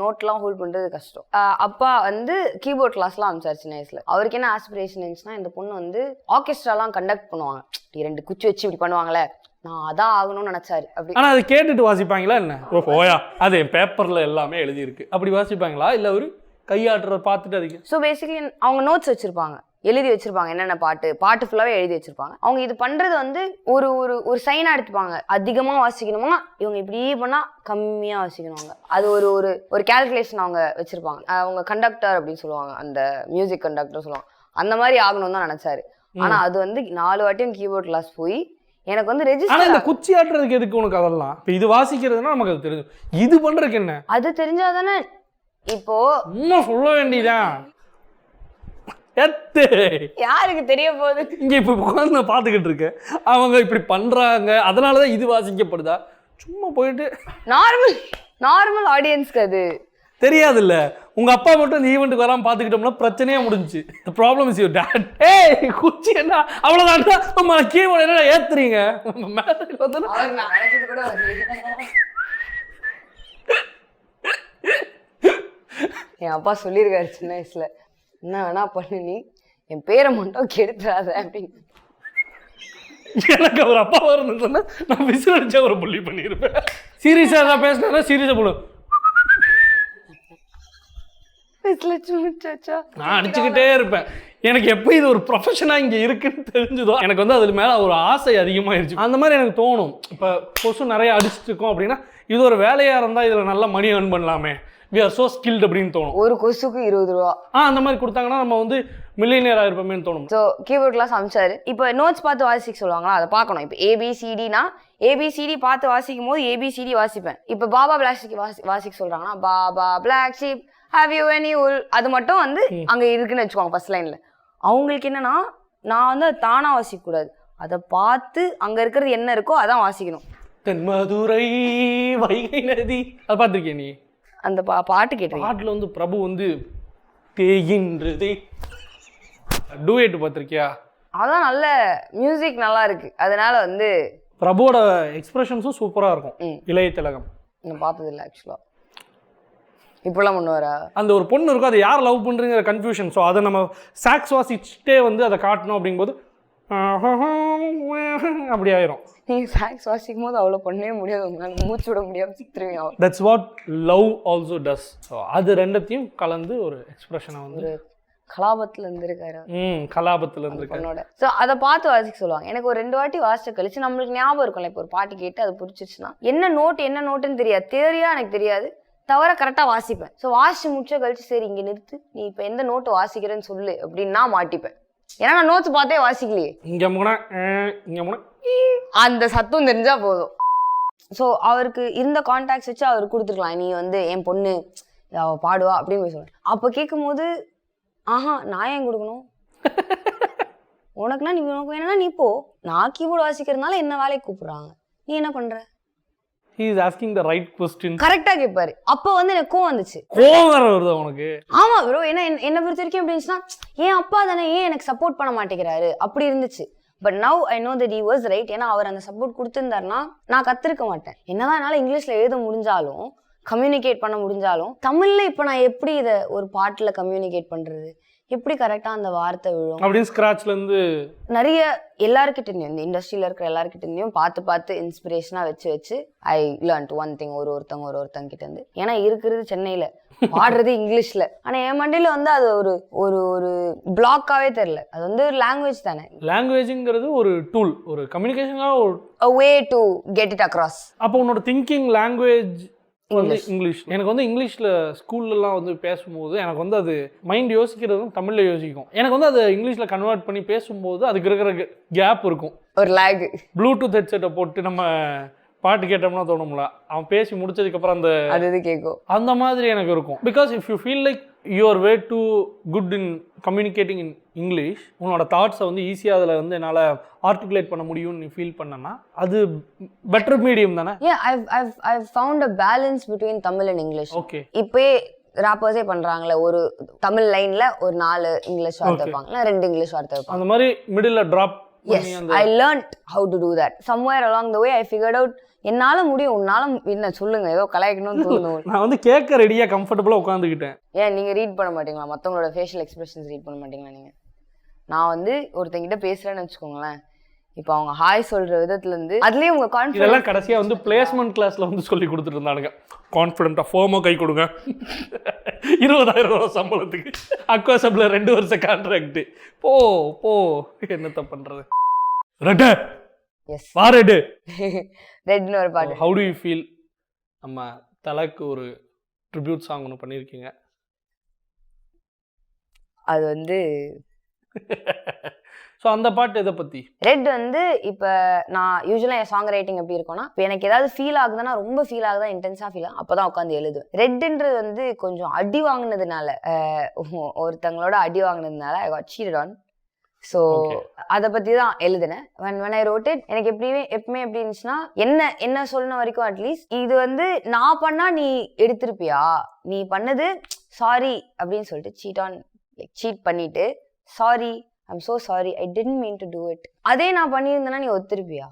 நோட்லாம் ஹோல்ட் பண்ணுறது கஷ்டம். அப்பா வந்து கீபோர்ட் கிளாஸ்லாம் அமைச்சார் சின்ன வயசில். அவருக்கு என்ன ஆஸ்பிரேஷன் இருந்துச்சுன்னா, இந்த பொண்ணு வந்து ஆர்கெஸ்ட்ராலாம் கண்டக்ட் பண்ணுவாங்க, 2 குச்சி வச்சு இப்படி பண்ணுவாங்களே, நான் அதான் ஆகணும்னு நினைச்சாரு. அப்படி ஆனா அது கேட்டுட்டு வாசிப்பாங்களா என்ன? ஓயா, அது என் பேப்பர்ல எல்லாமே எழுதி இருக்கு, அப்படி வாசிப்பாங்களா? இல்ல ஒரு கையாட்டுறத பார்த்துட்டு அதுக்கு? ஸோ பேசிக்கலி அவங்க நோட்ஸ் வச்சிருப்பாங்க, எழுதி வச்சிருப்பாங்க, என்னென்ன பாட்டு ஃபுல்லாவே எழுதி வச்சிருப்பாங்க. அவங்க இது பண்றது வந்து ஒரு ஒரு ஒரு சைனா எடுத்துப்பாங்க, அதிகமா வாசிக்கணுமா, இவங்க இப்படி பண்ணா கம்மியா வாசிக்கணுவாங்க. அது ஒரு ஒரு ஒரு கால்குலேஷன் அவங்க வச்சிருப்பாங்க. அவங்க கண்டக்டர் அப்படின்னு சொல்லுவாங்க, அந்த மியூசிக் கண்டக்டர் சொல்லுவாங்க, அந்த மாதிரி ஆகணும்னு தான் நினைச்சாரு. ஆனா அது வந்து 4 வாட்டியும் கீபோர்ட் கிளாஸ் போய் எனக்கு வந்து ஆனா ரெஜிஸ்டர் இந்த குச்சி ஆட்டுறதுக்கு எதுக்கு உனக்கு அதெல்லாம்? இப்ப இது வாசிக்கிறதுனா நமக்கு அது தெரியும், இது பண்றதுக்கு என்ன? அது தெரிஞ்சாதானே இப்போ சும்மா சொல்ல வேண்டியதான். யாருக்கு தெரிய போகுது? இங்க இப்ப உட்காந்து நான் பாத்துக்கிட்டு இருக்கேன், அவங்க இப்படி பண்றாங்க அதனாலதான் இது வாசிக்கப்படுதா? சும்மா போயிட்டு நார்மல் ஆடியன்ஸ்க்கு அது தெரியாதுல்ல. உங்க அப்பா மட்டும் இந்த ஈவெண்ட்டுக்கு வராம பாத்துக்கிட்டோம்னா பிரச்சனையே முடிஞ்சுச்சு. The problem is your dad. ஏய் குச்சி என்ன அவ்வளவுதான், நம்ம கீபோர்டு என்ன ஏத்துறீங்க? மேரேஜ் வந்து என் அப்பா சொல்லியிருக்காரு சின்ன வயசுல, என்ன வேணா பண்ணு நீ, என் பேரை மட்டும் கெடுத்துறாத அப்படின்னு. எனக்கு அவர் அப்பா இருந்ததுன்னா நான் விசில் அடிச்சா ஒரு புள்ளி பண்ணியிருப்பேன். சீரியஸா நான் பேசினா சீரியஸா போடும், நான் அடிச்சுக்கிட்டே இருப்பேன். எனக்கு எப்போ இது ஒரு ப்ரொஃபஷனா இங்க இருக்குன்னு தெரிஞ்சதோ எனக்கு வந்து அதுல மேல ஒரு ஆசை அதிகமாயிருச்சு. அந்த மாதிரி எனக்கு தோணும். இப்ப கொசு நிறைய அடிச்சுட்டு இருக்கோம் அப்படின்னா இது ஒரு வேலையா இருந்தா இதுல நல்லா மணி ஏர்ன் பண்ணலாமே, we are so skilled அப்படின்னு தோணும். ஒரு கொசுக்கு 20 ரூபா அந்த மாதிரி கொடுத்தாங்கன்னா நம்ம வந்து மில்லியனியர் ஆயிருப்போமேன்னு தோணும். ஸோ கீபோர்ட் கிளாஸ் அமிச்சாரு. இப்போ நோட்ஸ் பார்த்து வாசிக்க சொல்லுவாங்களா, அதை பார்க்கணும். இப்போ ஏபிசிடினா ஏபிசிடி பார்த்து வாசிக்கும் போது ஏபிசிடி வாசிப்பேன். இப்போ பாபா பிளாக் ஷீப் வாசிக்க சொல்றாங்கன்னா baa baa black sheep have you any wool, அது மட்டும் வந்து அங்க இருக்குன்னு வச்சுக்கோங்க ஃபர்ஸ்ட் லைன்ல. அவங்களுக்கு என்னன்னா நான் வந்து அது தானா வாசிக்க கூடாது, அதை பார்த்து அங்க இருக்கிறது என்ன இருக்கோ அதான் வாசிக்கணும். தென்மதுரை வைகை நதி அதை பார்த்துருக்கிய நீ? அந்த பாட்டு கேட்டேன். பாட்டுல வந்து பிரபு வந்து தேகின்றதே டூயட் பார்த்துருக்கியா? அதான் நல்ல மியூசிக் நல்லா இருக்கு, அதனால வந்து பிரபுவோட எக்ஸ்பிரஷன்ஸும் சூப்பரா இருக்கும். இளைய திலகம் நான் பார்த்தது இல்லை ஆக்சுவலா. இப்பெல்லாம் பண்ணுவாரா? அந்த ஒரு பொண்ணு இருக்கும், அதை யார் லவ் பண்ணுறங்கிற கன்ஃபியூஷன். ஸோ அதை நம்ம சாக்ஸ் வாசிச்சுட்டே வந்து அதை காட்டணும் அப்படிங்கும்போது அப்படி ஆயிரும். நீங்கள் சாக்ஸ் வாசிக்கும் போது அவ்வளோ பண்ணவே முடியாது, உங்களால் மூச்சு விட முடியாமல் சித்திரமே. That's what love also does. So அது ரெண்டத்தையும் கலந்து ஒரு எக்ஸ்பிரஷனை வந்து கலாபத்தில் இருந்திருக்காரு. கலாபத்தில் இருந்திருக்காரு. ஸோ அதை பார்த்து வாசிக்க சொல்லுவாங்க. எனக்கு ஒரு 2 வாட்டி வாசிச்ச கழிச்சு நம்மளுக்கு ஞாபகம் இருக்கும்ல, இப்போ ஒரு பாட்டு கேட்டு அது பிடிச்சிருச்சுன்னா என்ன நோட்டுன்னு தெரியாது, தேரியா எனக்கு தெரியாது, தவிர கரெக்டாக வாசிப்பேன். ஸோ வாசிச்சு முடிச்ச கழிச்சு சரி இங்கே நிறுத்து, நீ இப்போ எந்த நோட்டு வாசிக்கிறேன்னு சொல்லு அப்படின்னு நான் மாட்டிப்பேன். ஏன்னா நான் நோட்ஸ் பார்த்தே வாசிக்கலையே, அந்த சத்தம் தெரிஞ்சா போதும். ஸோ அவருக்கு இருந்த கான்டாக்ட்ஸ் வச்சு அவர் கொடுத்துருக்கலாம், நீ வந்து என் பொண்ணு அவ பாடுவா அப்படின்னு போய் சொல்லுவேன். அப்போ கேட்கும் போது நான் ஏன் கொடுக்கணும், உனக்குனா நீ உனக்கு வேணும்னா நீ போ, நான் கீபோர்டு வாசிக்கிறதுனால என்ன வேலைக்கு கூப்பிடுறாங்க, நீ என்ன பண்ற? He is asking the right question. கரெக்டா கேட்பாரு. அப்போ வந்து எனக்கு கோவம் வந்துச்சு. கோவம் வருது உனக்கு? ஆமா ப்ரோ, ஏன்னா என்ன பொறுத்த வரைக்கும் எப்படி இருந்துச்சுன்னா என் அப்பா தானே ஏன் எனக்கு சப்போர்ட் பண்ண மாட்டேங்கிறாரு அப்படி இருந்துச்சு. But now I know that he was right. ஏன்னா அவர் அந்த சப்போர்ட் கொடுத்துருந்தாருன்னா நான் கத்திருக்க மாட்டேன். என்னதான் என்னால் இங்கிலீஷ்ல எழுத முடிஞ்சாலும் கம்யூனிகேட் பண்ண முடிஞ்சாலும் தமிழ்ல இப்போ நான் எப்படி இதை ஒரு பாட்டில் கம்யூனிகேட் பண்றது, எப்படி கரெக்டாக அந்த வார்த்தை விழும் அப்படின்னு ஸ்க்ராட்ச்ல இருந்து நிறைய எல்லாருக்கிட்ட இருந்தும் இந்த இண்டஸ்ட்ரியில் இருக்கிற எல்லாருக்கிட்ட இருந்தும் பார்த்து இன்ஸ்பிரேஷனாக வச்சு ஐ லேர்ன்ட் ஒன் திங் ஒருத்தங்க கிட்ட இருந்து. ஏன்னா இருக்கிறது சென்னையில் பாடுறது இங்கிலீஷ்ல, ஆனால் என் மண்டியில் வந்து அது ஒரு ஒரு ஒரு பிளாக்காவே தெரியல. அது வந்து ஒரு லாங்குவேஜ் தானே. லாங்குவேஜ்ங்கிறது ஒரு டூல், ஒரு கம்யூனிகேஷனாக ஒரு way to get it across. அப்போ உன்னோட திங்கிங் லாங்குவேஜ் வந்து இங்கிலீஷ். எனக்கு வந்து இங்கிலீஷில் ஸ்கூல்லலாம் வந்து பேசும்போது எனக்கு வந்து அது மைண்ட் யோசிக்கிறதும் தமிழில் யோசிக்கும். எனக்கு வந்து அது இங்கிலீஷில் கன்வெர்ட் பண்ணி பேசும்போது அதுக்கு இருக்கிற கேப் இருக்கும், ஒரு லேக். ப்ளூடூத் ஹெட்செட்டை போட்டு நம்ம பாட்டு கேட்டோம்னா தோணும்ல, அவன் பேசி முடிச்சதுக்கப்புறம் அது கேட்கும், அந்த மாதிரி எனக்கு இருக்கும். Because if you feel like you're way to good in communicating in English, உன்னோட தாட்ஸை வந்து ஈஸியாக அதில் வந்து என்னால் ஆர்டிகுலேட் பண்ண முடியும்னு நீ ஃபீல் பண்ணனா அது பெட்டர் மீடியம் தானே. I've found a balance between Tamil and English. Okay, இப்போயே ராப்பர்ஸே பண்றாங்களே, ஒரு தமிழ் லைன்ல ஒரு 4 இங்கிலீஷ் வார்த்தை வைப்பாங்க, 2 இங்கிலீஷ் வார்த்தை வைப்பாங்க, அந்த மாதிரி middle drop. Yes, I learned how to do that. Somewhere along the way I figured out என்னால முடியும், உன்னால என்ன சொல்லுங்க, ஏதோ கலாய்க்கணும்னு தோணும். நான் வந்து கேட்க ரெடியா கம்ஃபர்டபுளா உட்காந்துக்கிட்டேன். ஏன் நீங்க ரீட் பண்ண மாட்டீங்களா மற்றவங்களோட ஃபேஷியல் எக்ஸ்பிரஷன்ஸ் ரீட் பண்ண மாட்டீங்களா நீங்க? நான் வந்து ஒருத்தங்கிட்ட பேசுறேன்னு வச்சுக்கோங்களேன், இப்போ அவங்க ஹாய் சொல்ற விதத்துல இருந்து அதுலயே உங்க கான்ஃபிடன்ஸ் இதெல்லாம் கடைசியா வந்து பிளேஸ்மெண்ட் கிளாஸ்ல வந்து சொல்லி கொடுத்துட்டு இருந்தானுங்க. கான்ஃபிடென்ட்டா ஃபோமோ கை கொடுங்க, 20,000 ரூபாய் சம்பளத்துக்கு அக்வாசப்ல 2 வருஷம் கான்ட்ராக்ட், போ போ என்னத்த பண்றது. ரெட் எஸ் வா ரெட் ரெட்னு ஒரு பாட்டு. How do you feel? நம்ம தலக்கு ஒரு ட்ரிபியூட் சாங் ஒன்று பண்ணியிருக்கீங்க, அது வந்து ஸோ அந்த பாட்டு எதை பற்றி? ரெட் வந்து இப்போ நான் யூஸ்வலாக என் சாங் ரைட்டிங் எப்படி இருக்கும்னா, இப்போ எனக்கு ஏதாவது ஃபீல் ஆகுதுன்னா, ரொம்ப ஃபீல் ஆகுதா, இன்டென்ஸாக ஃபீல் ஆகும், அப்போ தான் உட்காந்து எழுதுவேன். ரெட்ன்றது வந்து கொஞ்சம் அடி வாங்கினதுனால, ஒருத்தங்களோட அடி வாங்கினதுனால I got seated on. So அதை பற்றி தான் எழுதினேன். when I wrote it, எனக்கு எப்பவுமே எப்படி இருந்துச்சுன்னா, என்ன சொன்ன வரைக்கும் அட்லீஸ்ட் இது வந்து நான் பண்ணா நீ எடுத்திருப்பியா, நீ பண்ணது சாரி அப்படின்னு சொல்லிட்டு சீட் பண்ணிட்டு sorry I'm so sorry, I didn't mean to do it. அதே நான் பண்ணியிருந்தேன்னா நீ ஒத்துருப்பியா?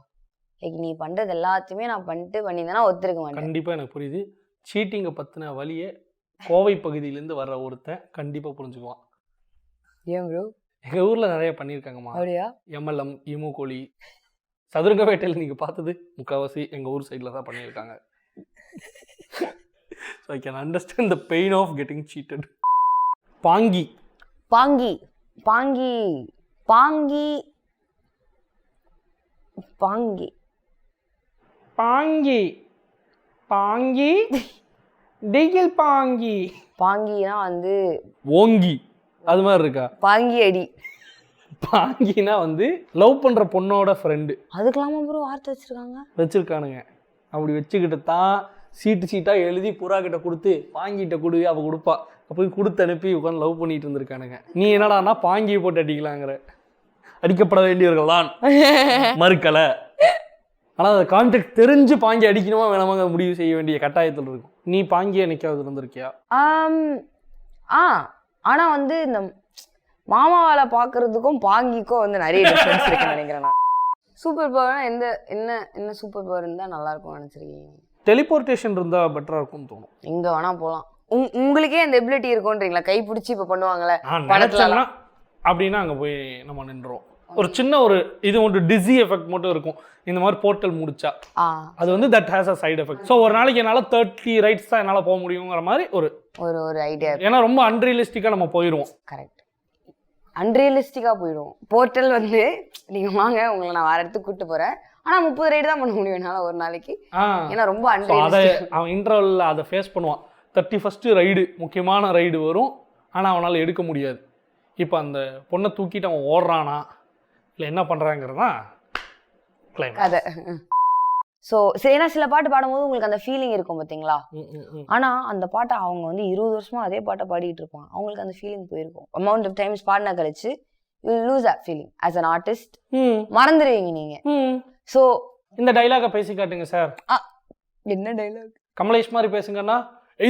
லைக் நீ பண்றது எல்லாத்தையுமே நான் பண்ணியிருந்தேன்னா ஒத்துருக்க மாட்டேன். கண்டிப்பா எனக்கு புரியுது. சீட்டிங்கை பத்தின வழியை கோவை பகுதியிலேருந்து வர்ற ஒருத்தன் கண்டிப்பா புரிஞ்சுக்குவான். ஏன் ப்ரோ? எங்க ஊர்ல நிறைய பண்ணியிருக்காங்கம்மா. அப்படியா? எம்எல்எம், இமு கோழி, சதுரங்க வேட்டையில் நீங்க பார்த்தது முக்கால்வாசி எங்க ஊர் சைட்ல தான் பண்ணியிருக்காங்க. So I can understand the pain of getting cheated. பாங்கி பாங்கி பாங்கி பாங்கி பாங்கி பாங்கி பாங்கி டிகில் பாங்கி பாங்கினா வந்து ஓங்கி அது மாதிரி இருக்கா? பாங்கி அடி. பாங்கினா வந்து லவ் பண்ற பொண்ணோட ஃப்ரெண்டு. அதுக்கெல்லாமா ப்ரோ வார்த்தை வச்சிருக்கானுங்க. அப்படி வச்சுக்கிட்டு தான் சீட்டா எழுதி புறா கிட்ட கொடுத்து பாங்கிட்ட கொடு, அவ கொடுப்பா, போய் கொடுத்து அனுப்பி உட்காந்து லவ் பண்ணிட்டு இருந்திருக்கானுங்க. நீ என்னடான்னா பாங்கியை போட்டு அடிக்கலாங்கிற. அடிக்கப்பட வேண்டியவர்கள் தான் மறுக்கலை. ஆனால் அதை கான்டெக்ட் தெரிஞ்சு பாங்கி அடிக்கணுமா வேணாமாங்க முடிவு செய்ய வேண்டிய கட்டாயத்தில் இருக்கும். நீ பாங்கியை என்னைக்காவது இருந்திருக்கியா? ஆனா வந்து இந்த மாமாவால பாக்குறதுக்கும் பாங்கிக்கும் வந்து நிறைய டிஃபரன்ஸ் இருக்குன்னு நினைக்கிறேன். சூப்பர் பவர்னா என்ன சூப்பர் பவர் இருந்தா நல்லா இருக்கும்னு நினைச்சிருக்கீங்க? டெலிபோர்டேஷன் இருந்தா பெட்டரா இருக்கும்னு தோணும். எங்க வேணா போகலாம். உங்களுக்கே அந்த எபிலிட்டி இருக்கும்ன்றீங்களா? கை பிடிச்சி இப்ப பண்ணுவாங்கல்ல படத்துல அப்படின்னா அங்க போய் நம்ம நின்றோம். ஒரு சின்ன இது ஒன்று டிசி எஃபெக்ட் மட்டும் இருக்கும். இந்த மாதிரி போர்ட்டல் முடிச்சா அது வந்து that has a side effect. So ஒரு நாளைக்கு என்னால் 30 ரைட்ஸ் தான் என்னால் போக முடியுங்கிற மாதிரி ஒரு ஐடியா. ஏன்னா ரொம்ப அன்ரியலிஸ்டிக்காக நம்ம போயிடுவோம். கரெக்ட், அன்ரியலிஸ்டிக்காக போயிடுவோம். போர்ட்டல் வந்து நீங்கள் வாங்க உங்களை நான் வேற இடத்துக்கு கூப்பிட்டு போகிறேன், ஆனால் 30 ரைடு தான் பண்ண முடியும் என்னால் ஒரு நாளைக்கு. ஏன்னா ரொம்ப அதை அவன் இன்டர்வலில் அதை ஃபேஸ் பண்ணுவான். 31st ரைடு முக்கியமான ரைடு வரும், ஆனால் அவனால் எடுக்க முடியாது. இப்போ அந்த பொண்ணை தூக்கிட்டு அவன் ஓடுறானா இல்லை என்ன பண்ணுறாங்கிறதான் கதை. ஸோ ஏன்னா சில பாட்டு பாடும்போது உங்களுக்கு அந்த ஃபீலிங் இருக்கும் பார்த்தீங்களா? ஆனால் அந்த பாட்டை அவங்க வந்து 20 வருஷமா அதே பாட்டை பாடிட்டு இருப்பாங்க. அவங்களுக்கு அந்த ஃபீலிங் போயிருக்கும். அமௌண்ட் ஆஃப் டைம்ஸ் பாடினா கழிச்சு you lose that feeling as an artist. மறந்துடுவீங்க நீங்க. ஸோ இந்த டைலாக பேசி காட்டுங்க சார். என்ன டைலாக்? கமலேஷ் மாதிரி பேசுங்கன்னா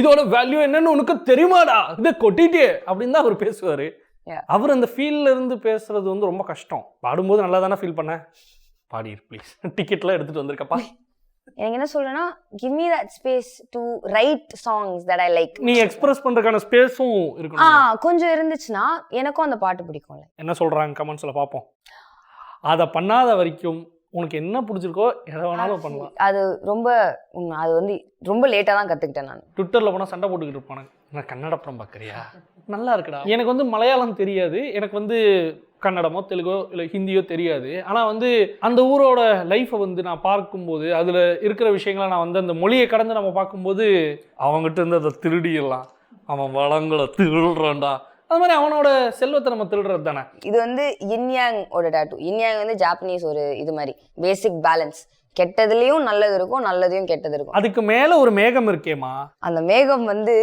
இதோட வேல்யூ என்னன்னு உனக்கு தெரியுமாடா, இதை கொட்டிட்டே அப்படின்னு தான் அவர் பேசுவார். அவர் அந்த ஃபீல்ல இருந்து பேசுறது வந்து ரொம்ப கஷ்டம். பாடும்போது நல்லா தானே ஃபீல் பண்ண, பாடி ப்ளீஸ், டிக்கெட்லாம் எடுத்துட்டு வந்திருக்கப்பா. எனக்கு என்ன சொல்றேன்னா, give me that space to write songs that I like. நீ எக்ஸ்பிரஸ் பண்றதுக்கான ஸ்பேஸும் இருக்கணும். கொஞ்சம் இருந்துச்சுன்னா எனக்கும் அந்த பாட்டு பிடிக்கும்ல. என்ன சொல்றாங்க கமெண்ட்ஸ்ல பாப்போம். அதை பண்ணாத வரைக்கும் உனக்கு என்ன பிடிச்சிருக்கோ எதை வேணாலும் பண்ணலாம். அது அது வந்து ரொம்ப லேட்டாக தான் கற்றுக்கிட்டேன் நான். ட்விட்டரில் போனால் சண்டை போட்டுக்கிட்டு இருப்பானு, நான் கன்னட படம் பார்க்குறியா, நல்லா இருக்குடா. எனக்கு வந்து மலையாளம் தெரியாது, எனக்கு வந்து கன்னடமோ தெலுங்கோ இல்லை ஹிந்தியோ தெரியாது. ஆனால் வந்து அந்த ஊரோட லைஃப்பை வந்து நான் பார்க்கும்போது அதில் இருக்கிற விஷயங்களை நான் வந்து அந்த மொழியை கடந்து நம்ம பார்க்கும்போது அவங்ககிட்ட இருந்து அதை திருடிடலாம், அவன் வளங்களை திருடுறான்டா, அது மாதிரி அவனோட செல்வத்தை நம்ம திருடுறது தானே. இது வந்து இன்யாங் ஓட டாட்டூ. இன்யாங் வந்து ஜாப்பனீஸ் ஒரு இது மாதிரி பேசிக் பேலன்ஸ். கெட்டதுலயும் நல்லது இருக்கும், நல்லதையும் கெட்டது இருக்கும். அதுக்கு மேல ஒரு மேகம் இருக்கேமா, அந்த மேகம் வந்து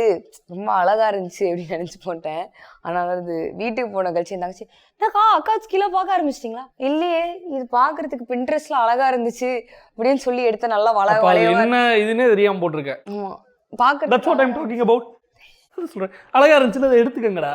ரொம்ப அழகா இருந்துச்சு அப்படின்னு நினைச்சு போட்டேன். ஆனா அது வீட்டுக்கு போன கழிச்சு இருந்தாச்சு, என்னக்கா அக்காச்சு கீழே பார்க்க ஆரம்பிச்சிட்டீங்களா? இல்லையே, இது பாக்குறதுக்கு பின்ட்ரெஸ்ட்ல அழகா இருந்துச்சு அப்படின்னு சொல்லி எடுத்து நல்லா என்ன இதுன்னே தெரியாம போட்டிருக்கேன். பாக்குறது அழகா இருந்துச்சுன்னு அதை எடுத்துக்கங்கடா.